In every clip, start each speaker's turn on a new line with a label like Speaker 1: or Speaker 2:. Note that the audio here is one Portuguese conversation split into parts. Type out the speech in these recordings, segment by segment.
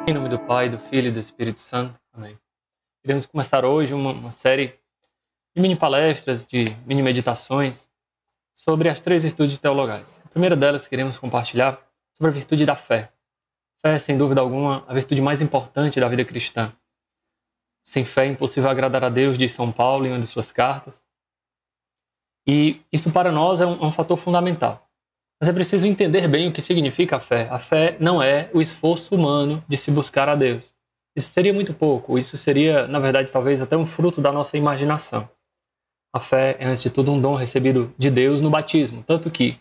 Speaker 1: Em nome do Pai, do Filho e do Espírito Santo. Amém. Queremos começar hoje uma série de mini palestras, de mini meditações sobre as 3 virtudes teologais. A primeira delas queremos compartilhar sobre a virtude da fé. Fé é, sem dúvida alguma, a virtude mais importante da vida cristã. Sem fé é impossível agradar a Deus, diz São Paulo em uma de suas cartas. E isso para nós é um fator fundamental. Mas é preciso entender bem o que significa a fé. A fé não é o esforço humano de se buscar a Deus. Isso seria muito pouco. Isso seria, na verdade, talvez até um fruto da nossa imaginação. A fé é, antes de tudo, um dom recebido de Deus no batismo. Tanto que,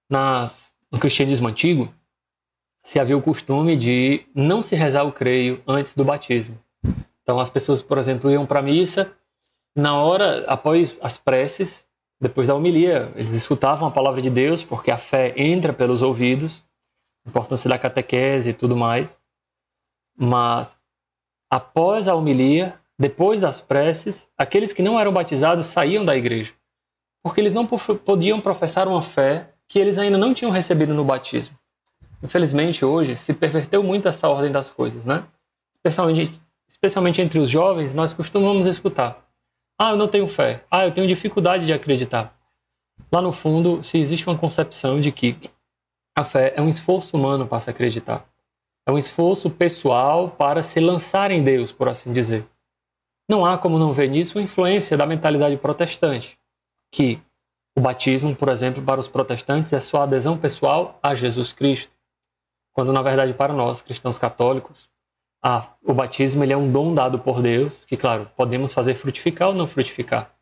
Speaker 1: no cristianismo antigo, se havia o costume de não se rezar o creio antes do batismo. Então, as pessoas, por exemplo, iam para a missa, na hora, após as preces, depois da homilia, eles escutavam a palavra de Deus, porque a fé entra pelos ouvidos, a importância da catequese e tudo mais. Mas, após a homilia, depois das preces, aqueles que não eram batizados saíam da igreja, porque eles não podiam professar uma fé que eles ainda não tinham recebido no batismo. Infelizmente, hoje, se perverteu muito essa ordem das coisas, né? Especialmente entre os jovens, nós costumamos escutar: eu não tenho fé. Eu tenho dificuldade de acreditar. Lá no fundo, se existe uma concepção de que a fé é um esforço humano para se acreditar. É um esforço pessoal para se lançar em Deus, por assim dizer. Não há como não ver nisso a influência da mentalidade protestante, que o batismo, por exemplo, para os protestantes é só adesão pessoal a Jesus Cristo, quando na verdade para nós, cristãos católicos, o batismo ele é um dom dado por Deus, que claro, podemos fazer frutificar ou não frutificar.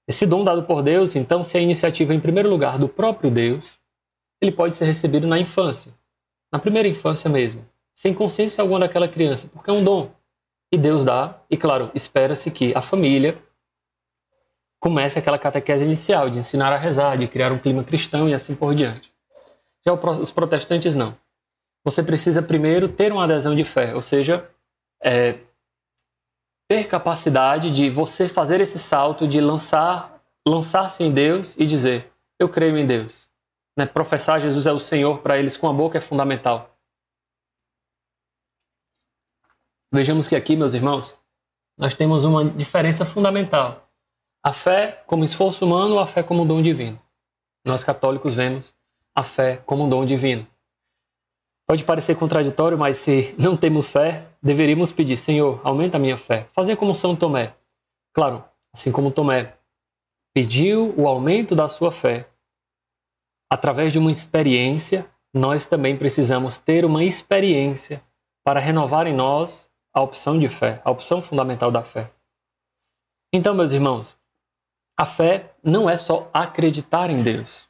Speaker 1: Esse dom dado por Deus, então, se a iniciativa em primeiro lugar do próprio Deus, ele pode ser recebido na infância, na primeira infância mesmo, sem consciência alguma daquela criança, porque é um dom. E Deus dá, e claro, espera-se que a família comece aquela catequese inicial, de ensinar a rezar, de criar um clima cristão e assim por diante. Já os protestantes não. Você precisa primeiro ter uma adesão de fé, ou seja, ter capacidade de você fazer esse salto de lançar-se em Deus e dizer: eu creio em Deus. Professar Jesus é o Senhor para eles com a boca é fundamental. Vejamos que aqui, meus irmãos, nós temos uma diferença fundamental. A fé como esforço humano ou a fé como um dom divino. Nós católicos vemos a fé como um dom divino. Pode parecer contraditório, mas se não temos fé, deveríamos pedir: Senhor, aumenta a minha fé. Fazer como São Tomé. Claro, assim como Tomé pediu o aumento da sua fé, através de uma experiência, nós também precisamos ter uma experiência para renovar em nós a opção de fé, a opção fundamental da fé. Então, meus irmãos, a fé não é só acreditar em Deus.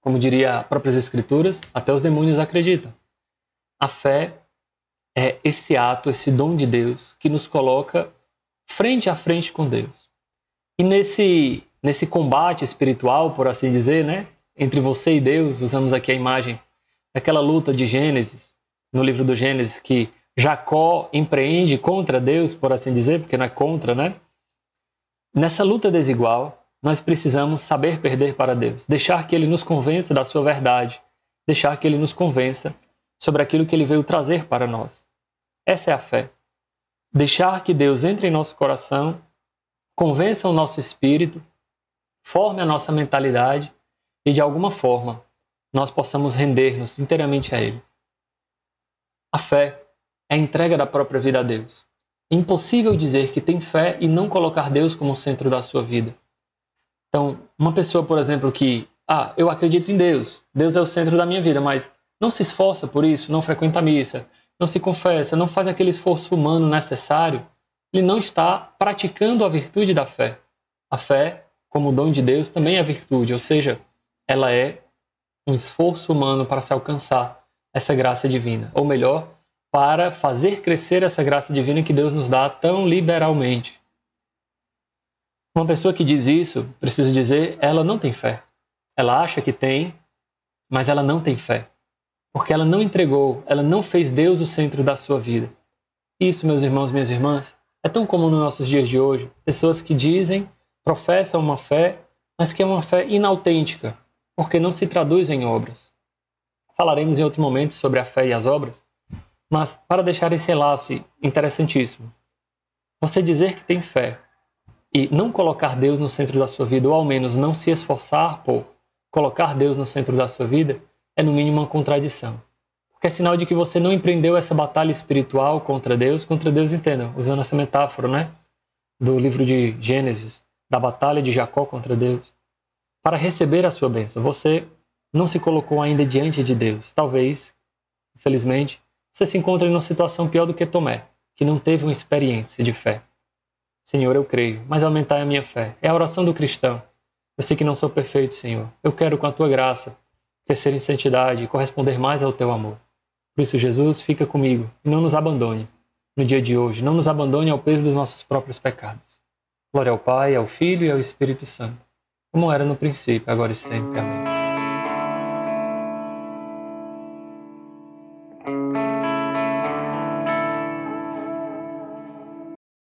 Speaker 1: Como diria as próprias Escrituras, até os demônios acreditam. A fé é esse ato, esse dom de Deus que nos coloca frente a frente com Deus. E nesse combate espiritual, por assim dizer, entre você e Deus, usamos aqui a imagem daquela luta de Gênesis, no livro do Gênesis, que Jacó empreende contra Deus, por assim dizer, porque não é contra, né? Nessa luta desigual, nós precisamos saber perder para Deus, deixar que Ele nos convença da sua verdade, deixar que Ele nos convença sobre aquilo que Ele veio trazer para nós. Essa é a fé. Deixar que Deus entre em nosso coração, convença o nosso espírito, forme a nossa mentalidade e, de alguma forma, nós possamos render-nos inteiramente a Ele. A fé é a entrega da própria vida a Deus. É impossível dizer que tem fé e não colocar Deus como centro da sua vida. Então, uma pessoa, por exemplo, que eu acredito em Deus, Deus é o centro da minha vida, mas não se esforça por isso, não frequenta a missa, não se confessa, não faz aquele esforço humano necessário, ele não está praticando a virtude da fé. A fé, como dom de Deus, também é virtude, ou seja, ela é um esforço humano para se alcançar essa graça divina, ou melhor, para fazer crescer essa graça divina que Deus nos dá tão liberalmente. Uma pessoa que diz isso, preciso dizer, ela não tem fé. Ela acha que tem, mas ela não tem fé. Porque ela não entregou, ela não fez Deus o centro da sua vida. Isso, meus irmãos, minhas irmãs, é tão comum nos nossos dias de hoje. Pessoas que dizem, professam uma fé, mas que é uma fé inautêntica, porque não se traduz em obras. Falaremos em outro momento sobre a fé e as obras, Mas, para deixar esse enlace interessantíssimo, você dizer que tem fé e não colocar Deus no centro da sua vida, ou ao menos não se esforçar por colocar Deus no centro da sua vida, é no mínimo uma contradição. Porque é sinal de que você não empreendeu essa batalha espiritual contra Deus, entendam, usando essa metáfora, né, do livro de Gênesis, da batalha de Jacó contra Deus, para receber a sua bênção. Você não se colocou ainda diante de Deus. Talvez, infelizmente, você se encontre numa situação pior do que Tomé, que não teve uma experiência de fé. Senhor, eu creio, mas aumentai a minha fé. É a oração do cristão. Eu sei que não sou perfeito, Senhor. Eu quero, com a tua graça, crescer em santidade e corresponder mais ao teu amor. Por isso, Jesus, fica comigo e não nos abandone no dia de hoje. Não nos abandone ao peso dos nossos próprios pecados. Glória ao Pai, ao Filho e ao Espírito Santo, como era no princípio, agora e sempre. Amém.